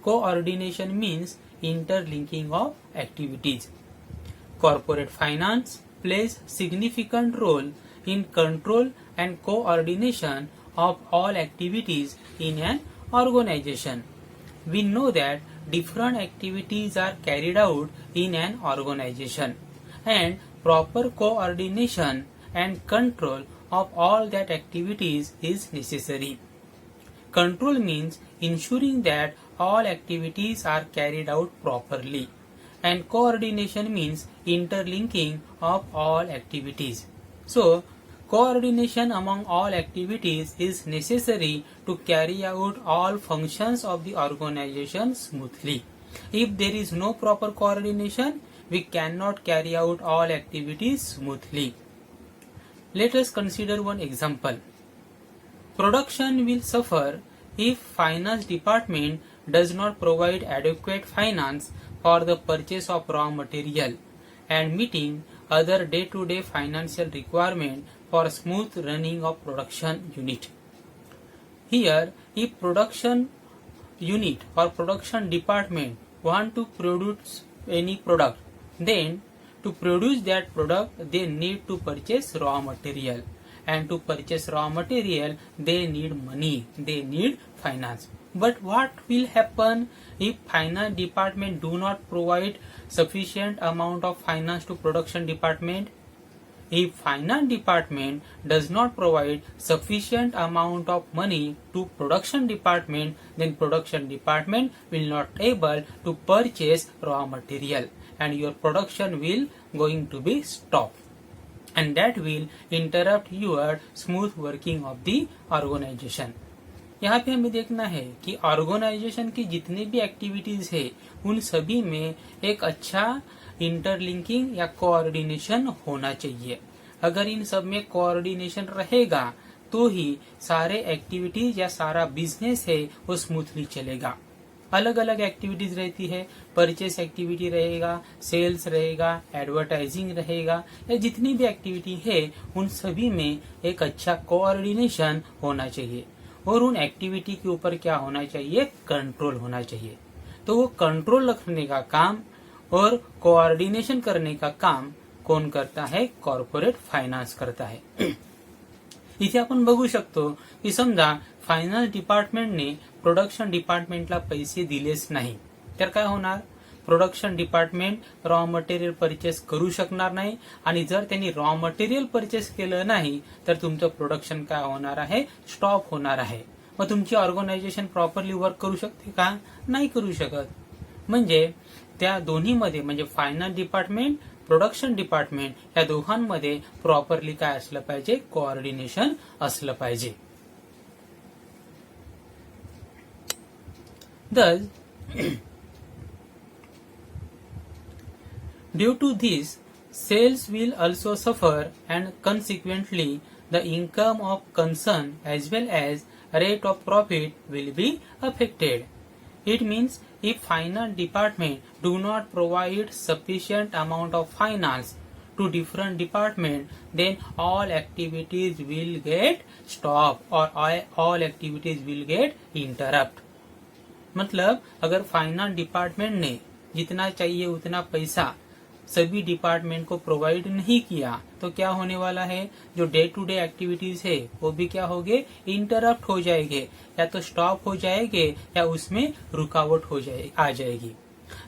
Coordination means interlinking of activities. Corporate finance plays significant role in control and coordination of all activities in an organization. We know that different activities are carried out in an organization and proper coordination and control of all that activities is necessary. Control means ensuring that all activities are carried out properly, and coordination means interlinking of all activities. So, coordination among all activities is necessary to carry out all functions of the organization smoothly. If there is no proper coordination, we cannot carry out all activities smoothly. Let us consider one example. Production will suffer if finance department does not provide adequate finance for the purchase of raw material and meeting other day-to-day financial requirement for smooth running of production unit. Here, if production unit or production department want to produce any product, then to produce that product they need to purchase raw material, and to purchase raw material they need money, they need finance. But what will happen if finance department do not provide sufficient amount of finance to production department? If finance department does not provide sufficient amount of money to production department, then production department will not able to purchase raw material and your production will going to be stopped, and that will interrupt your smooth working of the organization. यहाँ पे हमें देखना है कि organisation की जितनी भी activities है उन सभी में एक अच्छा इंटरलिंकिंग या कोऑर्डिनेशन होना चाहिए। अगर इन सब में कोऑर्डिनेशन रहेगा तो ही सारे एक्टिविटीज या सारा बिजनेस है वो स्मूथली चलेगा। अलग अलग एक्टिविटीज रहती है, परचेस एक्टिविटी रहेगा, सेल्स रहेगा, एडवर्टाइजिंग रहेगा, या जितनी भी एक्टिविटी है उन सभी में एक अच्छा कोऑर्डिनेशन होना चाहिए और उन एक्टिविटी के ऊपर क्या होना चाहिए? कंट्रोल होना चाहिए। तो वो कंट्रोल रखने का काम और कोऑर्डिनेशन करने का काम कोण करता है? कॉर्पोरेट फायनान्स करता है। इथे आपण बघू शकतो की समजा फायनान्स डिपार्टमेंटने प्रोडक्शन डिपार्टमेंटला पैसे दिलेच नाही तर काय होणार? Production department raw material purchase करू शकणार नाही आणि जर त्यांनी रॉ मटेरियल परचेस केलं नाही तर तुमचं प्रोडक्शन काय होणार आहे? स्टॉप होणार आहे। मग तुमची ऑर्गनायझेशन प्रॉपरली वर्क करू शकते का? नाही करू शकत। म्हणजे त्या दोन्हीमध्ये म्हणजे फायनान्स डिपार्टमेंट, प्रोडक्शन डिपार्टमेंट या दोघांमध्ये प्रॉपरली काय असलं पाहिजे? कोऑर्डिनेशन असलं पाहिजे। Thus, due to this, sales will also suffer and consequently the income of concern as well as rate of profit will be affected. It means if finance department do not provide sufficient amount of finance to different department, then all activities will get stopped or all activities will get interrupt. मतलब अगर finance department ने जितना चाहिए उतना पैसा सभी department को provide नहीं किया तो क्या होने वाला है, जो डे टू डे एक्टिविटीज है वो भी क्या होंगे, इंटरप्ट हो जाएंगे, या तो स्टॉप हो जाएंगे या उसमें रुकावट आ जाएगी।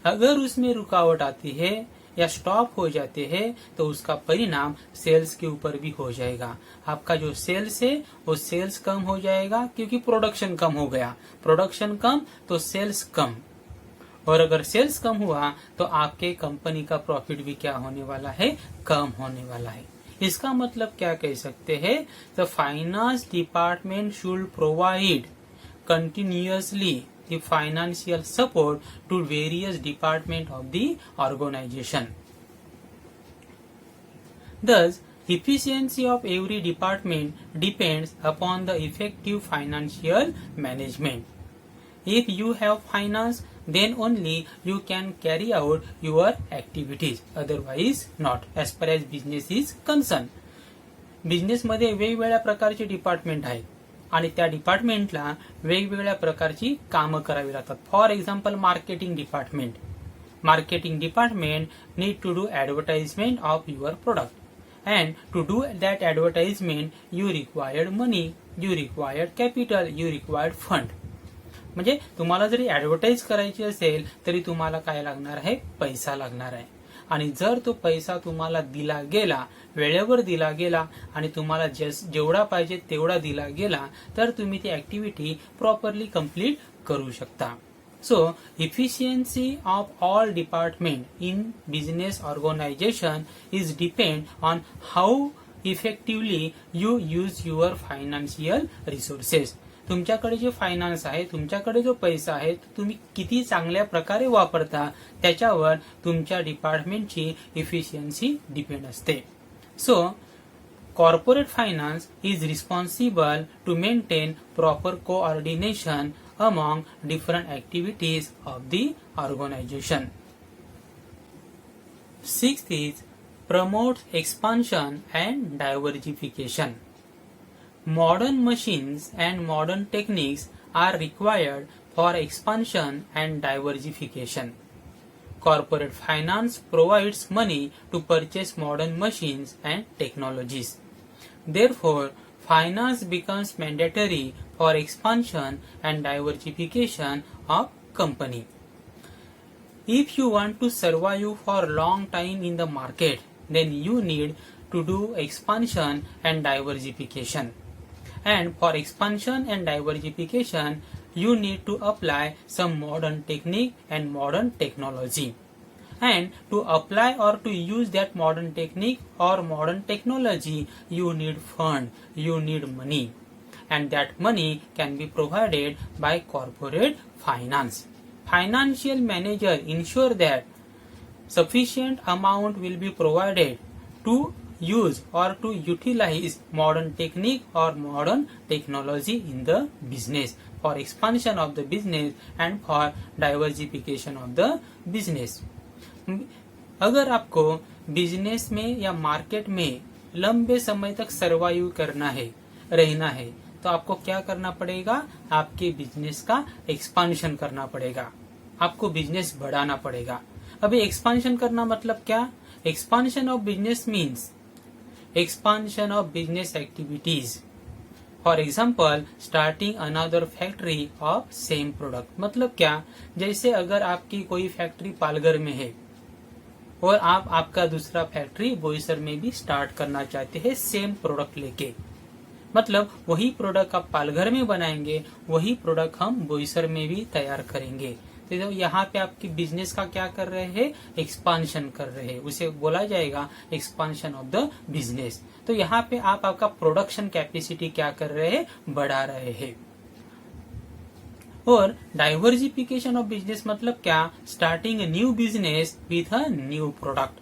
अगर उसमें रुकावट आती है या स्टॉप हो जाते हैं तो उसका परिणाम सेल्स के ऊपर भी हो जाएगा। आपका जो सेल्स है वो सेल्स कम हो जाएगा क्योंकि प्रोडक्शन कम हो गया, प्रोडक्शन कम तो सेल्स कम, और अगर सेल्स कम हुआ तो आपके कंपनी का प्रॉफिट भी क्या होने वाला है, कम होने वाला है। इसका मतलब क्या कह सकते हैं, the finance department should provide continuously the financial support to various departments of the organization. Thus, efficiency of every department depends upon the effective financial management. If you have finance, then only you can carry out your activities, otherwise not, as far as business is concerned. Business मध्ये वेगवेगळ्या प्रकारचे department आहेत आणि त्या डिपार्टमेंटला वेगवेगळ्या प्रकारची कामं करावी लागतात. For example marketing department need to do advertisement of your product, and to do that advertisement you required money, you required capital, you required fund. म्हणजे तुम्हाला जरी ऍडव्हर्टाइज करायची असेल तरी तुम्हाला काय लागणार आहे, पैसा लागणार आहे. आणि जर तो पैसा तुम्हाला दिला गेला, वेळेवर दिला गेला आणि तुम्हाला जेवढा पाहिजे तेवढा दिला गेला तर तुम्ही ती ऍक्टिव्हिटी प्रॉपरली कंप्लीट करू शकता. So efficiency of all department in business organisation is depend on how effectively you use your financial resources. तुमच्याकडे जे फायनान्स आहे, तुमच्याकडे जो पैसा आहे, तुम्ही किती चांगल्या प्रकारे वापरता त्याच्यावर तुमच्या डिपार्टमेंटची इफिशियन्सी डिपेंड असते. So corporate finance is responsible to maintain proper coordination among different activities of the organisation. Sixth is promote expansion and diversification. Modern machines and modern techniques are required for expansion and diversification. Corporate finance provides money to purchase modern machines and technologies. Therefore, finance becomes mandatory for expansion and diversification of company. If you want to survive for a long time in the market, then you need to do expansion and diversification. And for expansion and diversification, you need to apply some modern technique and modern technology. And to apply or to use that modern technique or modern technology, you need fund, you need money. And that money can be provided by corporate finance. Financial manager ensure that sufficient amount will be provided to use or to utilize modern technique or modern technology in the business for expansion of the business and for diversification of the business. अगर आपको business में या market में लंबे समय तक survive करना है, रहना है, तो आपको क्या करना पड़ेगा, आपके बिजनेस का एक्सपांशन करना पड़ेगा, आपको बिजनेस बढ़ाना पड़ेगा. अभी एक्सपांशन करना मतलब क्या, expansion of business means expansion of business activities. For example, starting another factory of same product. मतलब क्या, जैसे अगर आपकी कोई फैक्ट्री पालघर में है और आप आपका दूसरा फैक्ट्री बोईसर में भी स्टार्ट करना चाहते हैं सेम प्रोडक्ट लेके, मतलब वही प्रोडक्ट आप पालघर में बनाएंगे, वही प्रोडक्ट हम बोईसर में भी तैयार करेंगे. तो यहाँ पे आपकी बिजनेस का क्या कर रहे हैं, एक्सपांशन कर रहे हैं, उसे बोला जाएगा एक्सपांशन ऑफ द बिजनेस. तो यहाँ पे आप आपका प्रोडक्शन कैपेसिटी क्या कर रहे हैं, बढ़ा रहे हैं. और डाइवर्सिफिकेशन ऑफ बिजनेस मतलब क्या, starting a new business with a new product.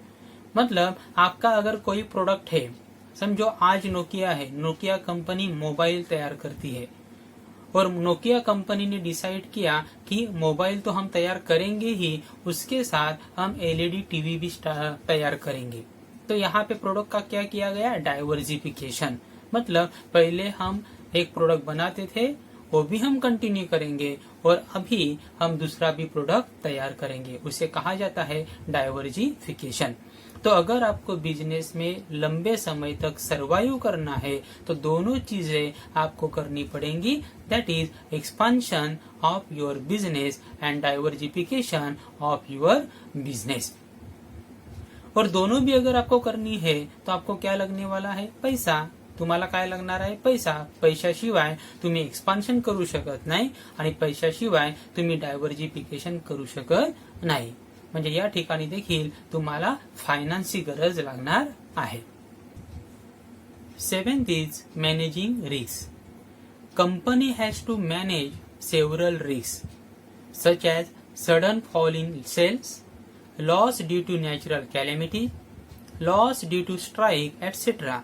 मतलब आपका अगर कोई प्रोडक्ट है, समझो आज नोकिया है, नोकिया कंपनी मोबाइल तैयार करती है और नोकिया कंपनी ने डिसाइड किया कि मोबाइल तो हम तैयार करेंगे ही, उसके साथ हम एलईडी टीवी भी तैयार करेंगे। तो यहाँ पे प्रोडक्ट का क्या किया गया, डाइवर्सिफिकेशन। मतलब पहले हम एक प्रोडक्ट बनाते थे, वो भी हम कंटिन्यू करेंगे, और अभी हम दूसरा भी प्रोडक्ट तैयार करेंगे, उसे कहा जाता है डाइवर्सिफिकेशन। तो अगर आपको बिजनेस में लंबे समय तक सरवाइव करना है तो दोनों चीजें आपको करनी पड़ेंगी, that is expansion of your business and diversification of your business. और दोनों भी अगर आपको करनी है तो आपको क्या लगने वाला है, पैसा। तुम्हाला काय लागणार आहे, पैसा। पैशाशिवाय तुम्ही एक्सपान्शन करू शकत नाही आणि पैशाशिवाय तुम्ही डायव्हर्सिफिकेशन करू शकत नाही। म्हणजे या ठिकाणी देखील तुम्हाला फायनान्सची गरज लागणार आहे। 7th is managing risks. Company has to manage several risks such as sudden fall in sales, loss due to natural calamity, loss due to strike, etc.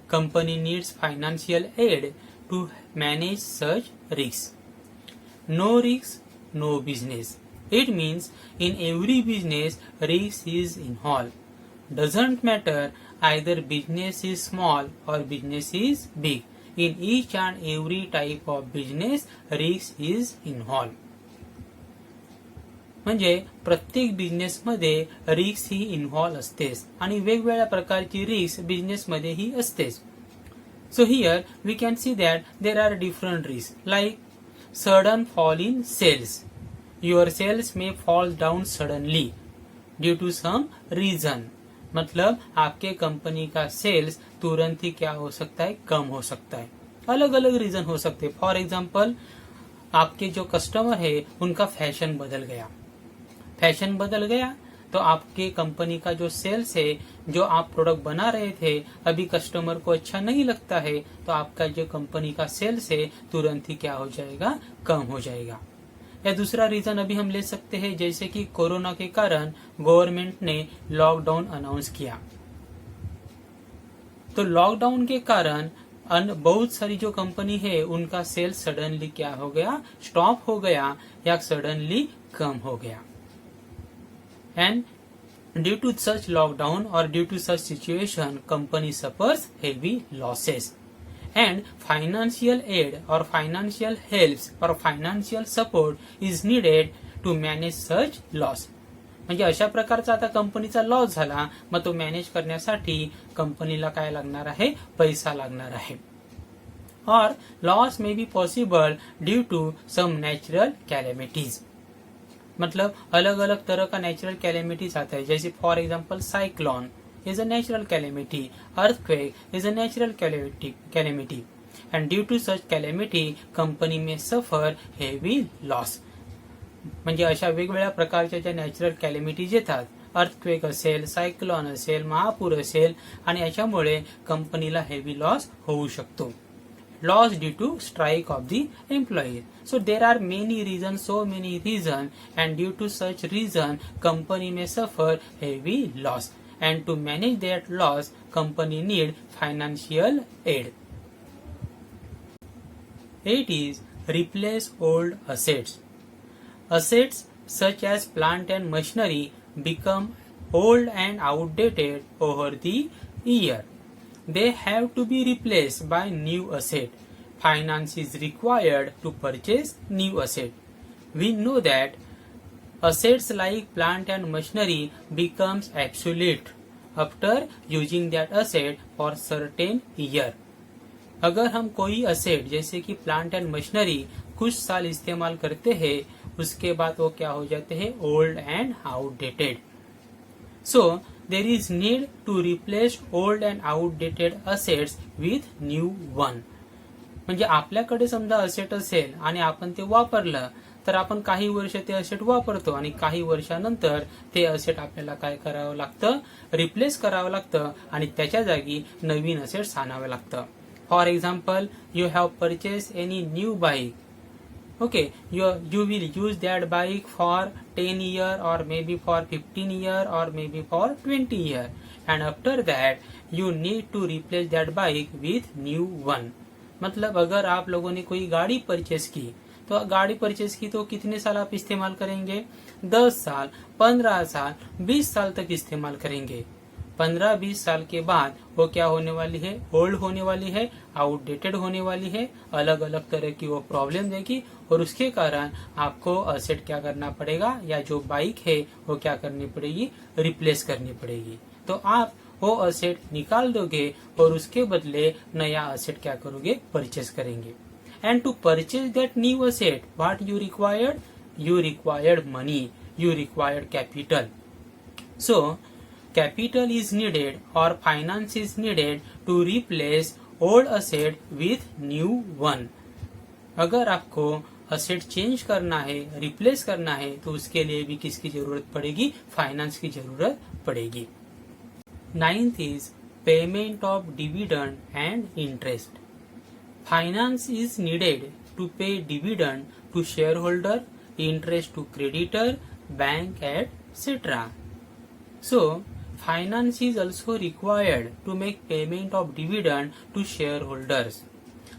Company needs financial aid to manage such risks. No risks, no business. It means in every business, risk is involved. Doesn't matter either business is small or business is big. In each and every type of business, risk is involved. म्हणजे प्रत्येक बिझनेसमध्ये risk ही involve असतेच आणि वेगवेगळ्या प्रकारची risk बिझनेसमध्येही असतेच। So here we can see that there are different risk like sudden fall in sales. Your sales में fall down suddenly due to some reason. मतलब आपके कंपनी का सेल्स तुरंत ही क्या हो सकता है, कम हो सकता है। अलग अलग रीजन हो सकते हैं। फॉर एग्जाम्पल आपके जो कस्टमर है उनका फैशन बदल गया, फैशन बदल गया तो आपके कंपनी का जो सेल्स है, जो आप प्रोडक्ट बना रहे थे, अभी कस्टमर को अच्छा नहीं लगता है, तो आपका जो कंपनी का सेल्स है तुरंत ही क्या हो जाएगा, कम हो जाएगा। या दूसरा रीजन अभी हम ले सकते हैं, जैसे कि कोरोना के कारण गवर्नमेंट ने लॉकडाउन अनाउंस किया, तो लॉकडाउन के कारण बहुत सारी जो कंपनी है उनका सेल्स सडनली क्या हो गया, स्टॉप हो गया या सडनली कम हो गया। And due to such lockdown or due to such situation, company suffers heavy losses. And financial aid or financial helps or financial support is needed to manage such loss. म्हणजे अशा प्रकारचा आता कंपनीचा लॉस झाला, मग तो manage करण्यासाठी कंपनीला काय लागणार आहे, पैसा लागणार आहे। और loss may be possible due to some natural calamities. मतलब अलग अलग तरह का नेचुरल कैलेमिटीज आता है, जैसे for example cyclone is a natural calamity, earthquake is a natural calamity, and due to such calamity company में सफर हेवी लॉस। म्हणजे अशा वेगवेगळ्या प्रकारच्या ज्या नॅचरल कॅलेमिटीज येतात, अर्थक्वेक असेल, सायक्लोन असेल, महापूर असेल, आणि याच्यामुळे कंपनीला हेवी लॉस होऊ शकतो। Loss due to strike of the employees. So there are many reasons, so many reasons, and due to such reason, company may suffer heavy loss. And to manage that loss, company need financial aid. 8 is replace old assets. Assets such as plant and machinery become old and outdated over the year. They have to be replaced by new asset. Finance is required to purchase new asset. We know that assets like plant and machinery becomes obsolete after using that asset for certain year. अगर हम कोई asset जैसे कि plant and machinery कुछ साल इस्तेमाल करते हैं, उसके बाद वो क्या हो जाते हैं, old and outdated. So there is need to replace old and outdated assets with new one. म्हणजे आपल्याकडे समजा असेट असेल आणि आपण ते वापरलं, तर आपण काही वर्ष ते असेट वापरतो आणि काही वर्षानंतर ते असेट आपल्याला काय करावं लागतं, रिप्लेस करावं लागतं आणि त्याच्या जागी नवीन असेट्स आणावं लागतं। For example, you have purchase any new bike. Okay, you will use that bike for 10 year or maybe for 15 year or maybe for 20 year, and after that you need to replace that bike with new one. मतलब अगर आप लोगों ने कोई गाड़ी purchase की, तो गाड़ी परचेस की तो कितने साल आप इस्तेमाल करेंगे? 10 साल, 15 साल, 20 साल तक इस्तेमाल करेंगे। 15-20 साल के बाद वो क्या होने वाली है? ओल्ड होने वाली है, आउटडेटेड होने वाली है, अलग अलग तरह की वो प्रॉब्लम देगी और उसके कारण आपको असेट क्या करना पड़ेगा, या जो बाइक है वो क्या करनी पड़ेगी? रिप्लेस करनी पड़ेगी। तो आप वो असेट निकाल दोगे और उसके बदले नया असेट क्या करोगे? परचेस करेंगे। And to purchase that new asset what you required? You required money, you required capital. So, capital is needed or finance is needed to replace old asset with new one. अगर आपको asset change करना है, replace करना है, तो उसके लिए भी किसकी जरूरत पड़ेगी? फाइनेंस की जरूरत पड़ेगी। 9th is payment of dividend and interest. Finance is needed to pay dividend to shareholder, interest to creditor, bank, etc. So, finance is also required to make payment of dividend to shareholders.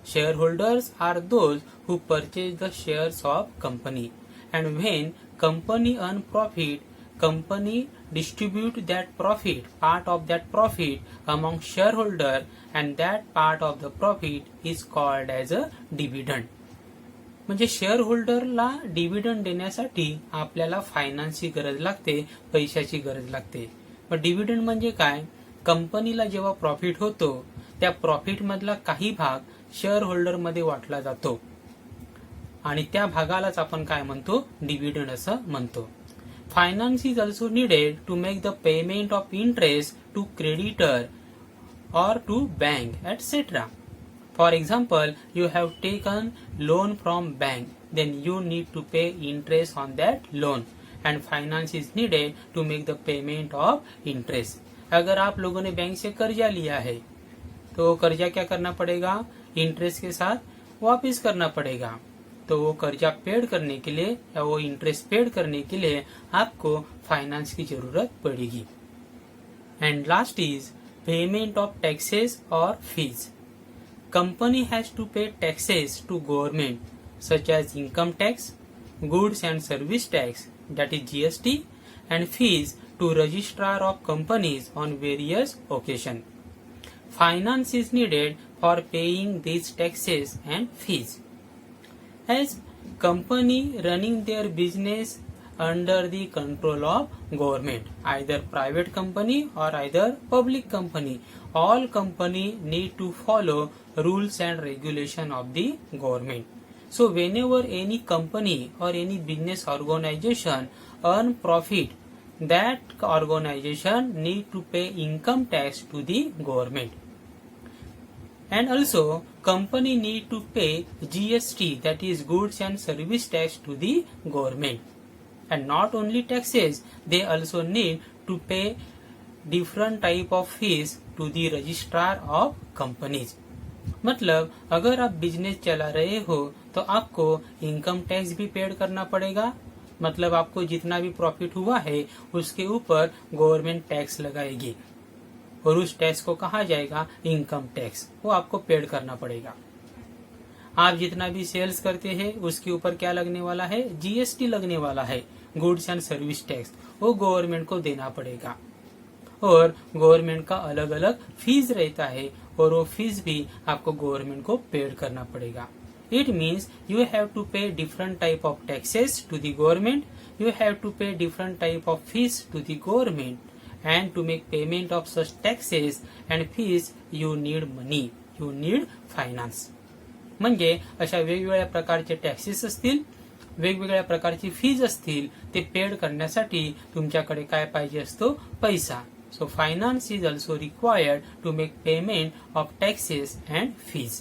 Shareholders are those who purchase the shares of company, and when company earn profit, company distribute that profit, part of that profit among shareholder, and that part of the profit is called as a dividend. म्हणजे share होल्डरला dividend देण्यासाठी आपल्याला फायनान्सची गरज लागते, पैशाची गरज लागते. मग dividend म्हणजे काय? कंपनीला जेव्हा प्रॉफिट होतो त्या प्रॉफिट मधला काही भाग शेअर होल्डर मध्ये वाटला जातो आणि त्या भागालाच आपण काय म्हणतो? डिव्हिडंड असं म्हणतो. Finance is also needed to make the payment of interest to creditor or to bank, etc. For example, you have taken loan from bank, then you need to pay interest on that loan, and finance is needed to make the payment of interest. अगर आप लोगों ने bank से कर्जा लिया है तो कर्जा क्या करना पड़ेगा? इंटरेस्ट के साथ वापस करना पड़ेगा. तो वो कर्जा पेड करने के लिए या वो इंटरेस्ट पेड करने के लिए आपको फाइनेंस की जरूरत पड़ेगी. And last is payment of taxes or fees. Company has to pay taxes to government such as income tax, goods and service tax, that is GST, and fees to registrar of companies on various occasions. Finance is needed for paying these taxes and fees. As company running their business under the control of government, either private company or either public company, all company need to follow rules and regulation of the government. So whenever any company or any business organization earn profit, that organization need to pay income tax to the government. And also company need to pay GST, that is goods and service tax, to the government. And not only taxes, they also need to pay different type of fees to the registrar of companies. मतलब अगर आप business चला रहे हो तो आपको income tax भी paid करना पड़ेगा. मतलब आपको जितना भी प्रॉफिट हुआ है उसके ऊपर गवर्नमेंट टैक्स लगाएगी और उस टैक्स को कहा जाएगा इनकम टैक्स. वो आपको पेड करना पड़ेगा. आप जितना भी सेल्स करते हैं उसके ऊपर क्या लगने वाला है? जीएसटी लगने वाला है, गुड्स एंड सर्विस टैक्स. वो गवर्नमेंट को देना पड़ेगा और गवर्नमेंट का अलग अलग फीस रहता है और वो फीस भी आपको गवर्नमेंट को पेड करना पड़ेगा. It means you have to pay different type of taxes to the government, you have to pay different type of fees to the government, and to make payment of such taxes and fees you need money, you need finance. म्हणजे अशा वेगवेगळ्या प्रकारचे taxes असतील, वेगवेगळ्या प्रकारची fees असतील, ते paid करण्यासाठी तुमच्याकडे काय पाहिजे असतो? पैसा. So finance is also required to make payment of taxes and fees.